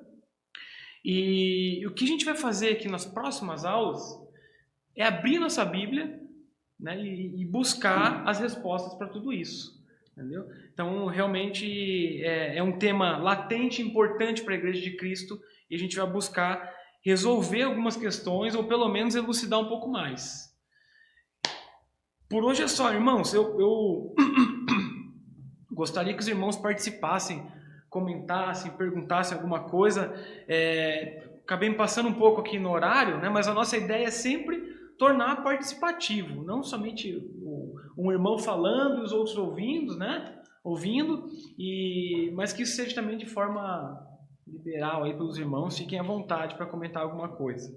e o que a gente vai fazer aqui nas próximas aulas é abrir nossa Bíblia, né, e buscar as respostas para tudo isso. Entendeu? Então, realmente é um tema latente, importante para a Igreja de Cristo, e a gente vai buscar resolver algumas questões, ou pelo menos elucidar um pouco mais. Por hoje é só, irmãos. Eu gostaria que os irmãos participassem, comentassem, perguntassem alguma coisa. Acabei me passando um pouco aqui no horário, né? Mas a nossa ideia é sempre tornar participativo, não somente um irmão falando e os outros ouvindo, né? Mas que isso seja também de forma liberal aí pelos irmãos, fiquem à vontade para comentar alguma coisa.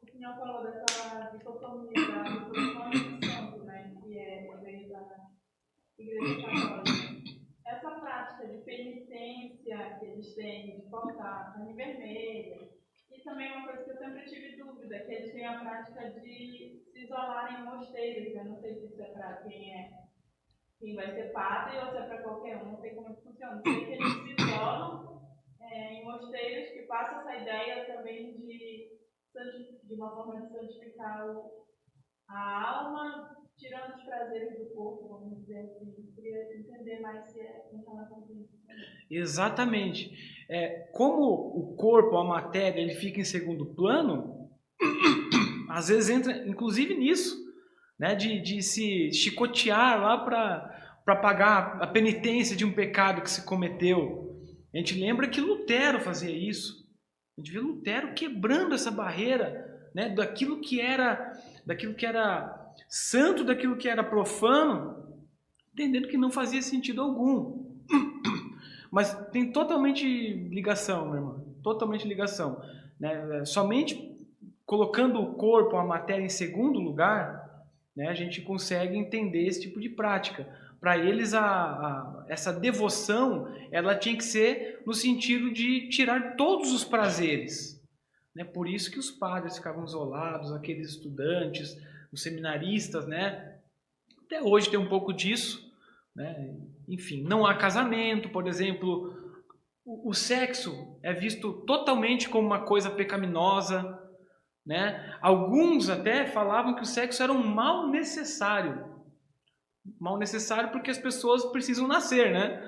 O senhor falou dessa dicotomia da profano e santo, né? Que é a igreja católica. Essa prática prática de penitência que eles têm, de cortar carne vermelha. E também uma coisa que eu sempre tive dúvida, que eles têm a prática de se isolarem em mosteiros. Eu não sei se isso é para quem vai ser padre ou se é para qualquer um, não sei como é que funciona. Sei que eles se isolam em mosteiros, que passa essa ideia também de uma forma de santificar a alma, tirando os prazeres do corpo, vamos dizer assim. Eu queria entender mais se é em relação a isso. Exatamente. Como o corpo, a matéria, ele fica em segundo plano, às vezes entra, inclusive nisso, né, de se chicotear lá para pagar a penitência de um pecado que se cometeu. A gente lembra que Lutero fazia isso. A gente vê Lutero quebrando essa barreira, né, daquilo que era santo, daquilo que era profano, entendendo que não fazia sentido algum. Mas tem totalmente ligação, meu irmão, totalmente ligação, né? Somente colocando o corpo, a matéria em segundo lugar, né, a gente consegue entender esse tipo de prática. Para eles, essa devoção, ela tinha que ser no sentido de tirar todos os prazeres, né? Por isso que os padres ficavam isolados, aqueles estudantes, os seminaristas, né? Até hoje tem um pouco disso, né? Enfim, não há casamento, por exemplo. O sexo é visto totalmente como uma coisa pecaminosa, né? Alguns até falavam que o sexo era um mal necessário. Mal necessário porque as pessoas precisam nascer, né?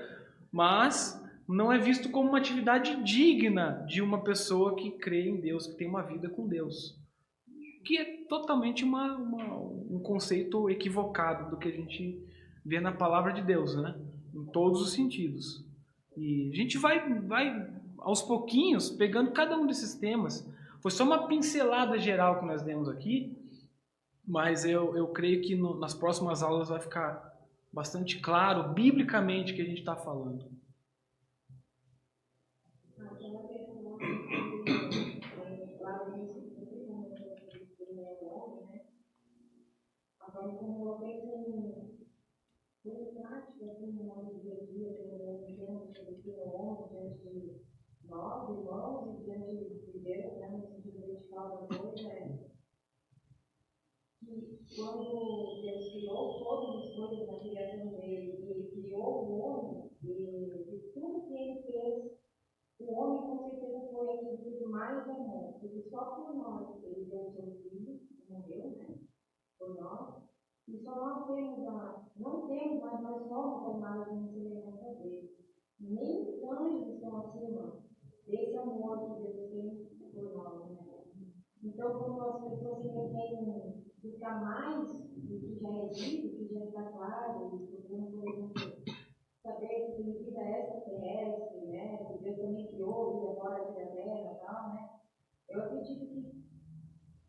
Mas não é visto como uma atividade digna de uma pessoa que crê em Deus, que tem uma vida com Deus. Que é totalmente um conceito equivocado do que a gente vê na palavra de Deus, né? Em todos os sentidos. E a gente vai aos pouquinhos pegando cada um desses temas. Foi só uma pincelada geral que nós demos aqui, mas eu creio que nas próximas aulas vai ficar bastante claro, biblicamente, o que a gente está falando. Como eu penso em prática, assim, no nosso dia a dia, diante de homem, diante de nós, irmãos, e diante de Deus, né, no sentido de falar uma coisa, que quando Deus criou todas as coisas na criação dele, e ele criou o homem, e de tudo que ele fez, o homem com certeza foi aquele que mais amou, porque só por nós ele deu o seu filho, morreu, né, por nós. E só nós não temos, mas nós somos a imagem e semelhança dele. Nem os anjos estão acima desse amor que Deus tem por nós. Né? Então, quando as pessoas se querem buscar mais do que já é dito, do que já está claro, procurando, por exemplo, saber que tem vida extraterrestre, né? Que Deus também criou vida fora da terra e tal, né? Eu acredito que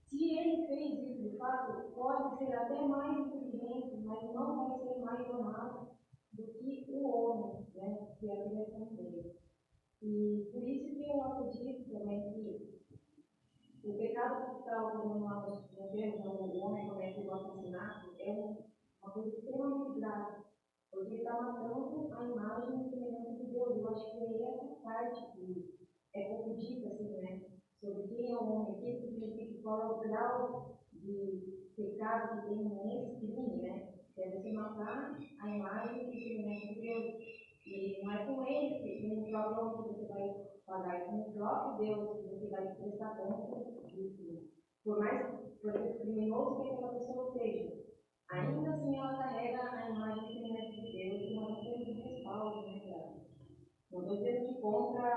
se ele fez isso de fato, pode ser até mais inteligente, mas não vai ser mais amado do que o homem, né, que é a criação dele. E por isso que eu acredito também que o pecado capital, como nós vemos, o homem comete o assassinato, é uma coisa extremamente grave, porque ele está matando a imagem e semelhança de Deus. Eu acho que é essa parte que é pouco dita, assim, né? Sobre quem é o homem, o que significa, qual é o grau de pecado que tem nesse crime, né? É você matar a imagem e semelhança de Deus. E não é com ele, que no próprio homem que você vai pagar, é com o próprio Deus que você vai prestar conta disso. Por mais criminoso que aquela pessoa seja, ainda assim ela carrega a imagem e semelhança de Deus e nós não temos respaldo, né, cara? Não estou dizendo que contra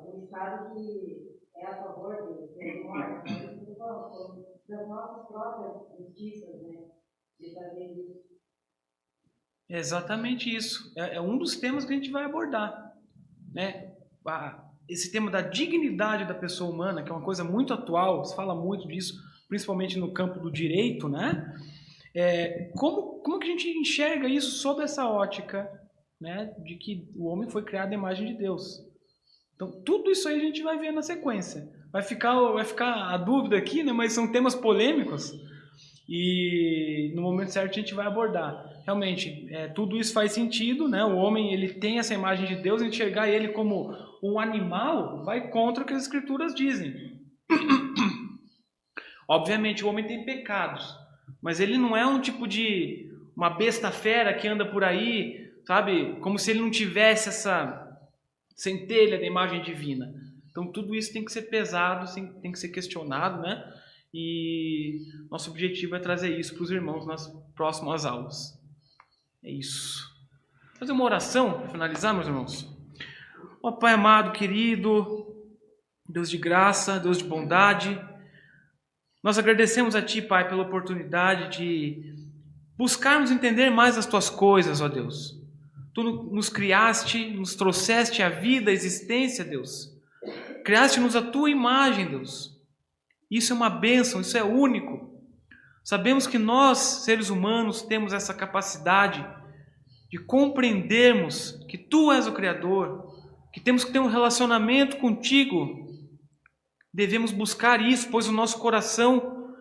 o Estado que é a favor de morte, mas eu estou falando das nossas próprias justiças, né? De fazer isso. É exatamente isso. É um dos temas que a gente vai abordar, né? Esse tema da dignidade da pessoa humana, que é uma coisa muito atual, se fala muito disso, principalmente no campo do direito, né? Como que a gente enxerga isso sob essa ótica, né, de que o homem foi criado à imagem de Deus? Então, tudo isso aí a gente vai ver na sequência. Vai ficar a dúvida aqui, né, mas são temas polêmicos e no momento certo a gente vai abordar. realmente, tudo isso faz sentido, né? O homem, ele tem essa imagem de Deus, enxergar ele como um animal vai contra o que as Escrituras dizem. Obviamente, o homem tem pecados, mas ele não é um tipo de uma besta fera que anda por aí, sabe? Como se ele não tivesse essa centelha da imagem divina. Então, tudo isso tem que ser pesado, tem que ser questionado, né? E nosso objetivo é trazer isso para os irmãos nas próximas aulas. É isso. Vou fazer uma oração para finalizar, meus irmãos. Ó Pai amado, querido, Deus de graça, Deus de bondade, nós agradecemos a Ti, Pai, pela oportunidade de buscarmos entender mais as Tuas coisas, ó Deus. Tu nos criaste, nos trouxeste a vida, a existência, Deus. Criaste-nos a Tua imagem, Deus. Isso é uma bênção, isso é único. Sabemos que nós, seres humanos, temos essa capacidade de compreendermos que Tu és o Criador, que temos que ter um relacionamento contigo. Devemos buscar isso, pois o nosso coração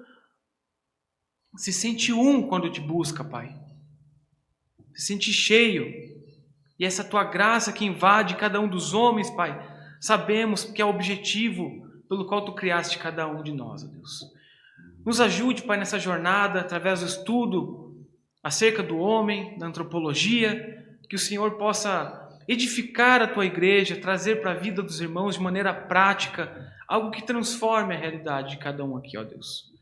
se sente quando Te busca, Pai. Se sente cheio. E essa Tua graça que invade cada um dos homens, Pai, sabemos que é o objetivo pelo qual Tu criaste cada um de nós, ó Deus. Nos ajude, Pai, nessa jornada, através do estudo acerca do homem, da antropologia, que o Senhor possa edificar a Tua igreja, trazer para a vida dos irmãos de maneira prática, algo que transforme a realidade de cada um aqui, ó Deus.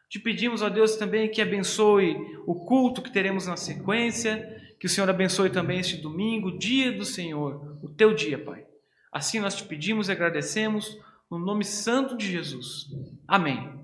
Te pedimos, ó Deus, também que abençoe o culto que teremos na sequência, que o Senhor abençoe também este domingo, o dia do Senhor, o Teu dia, Pai. Assim nós Te pedimos e agradecemos, no nome santo de Jesus. Amém.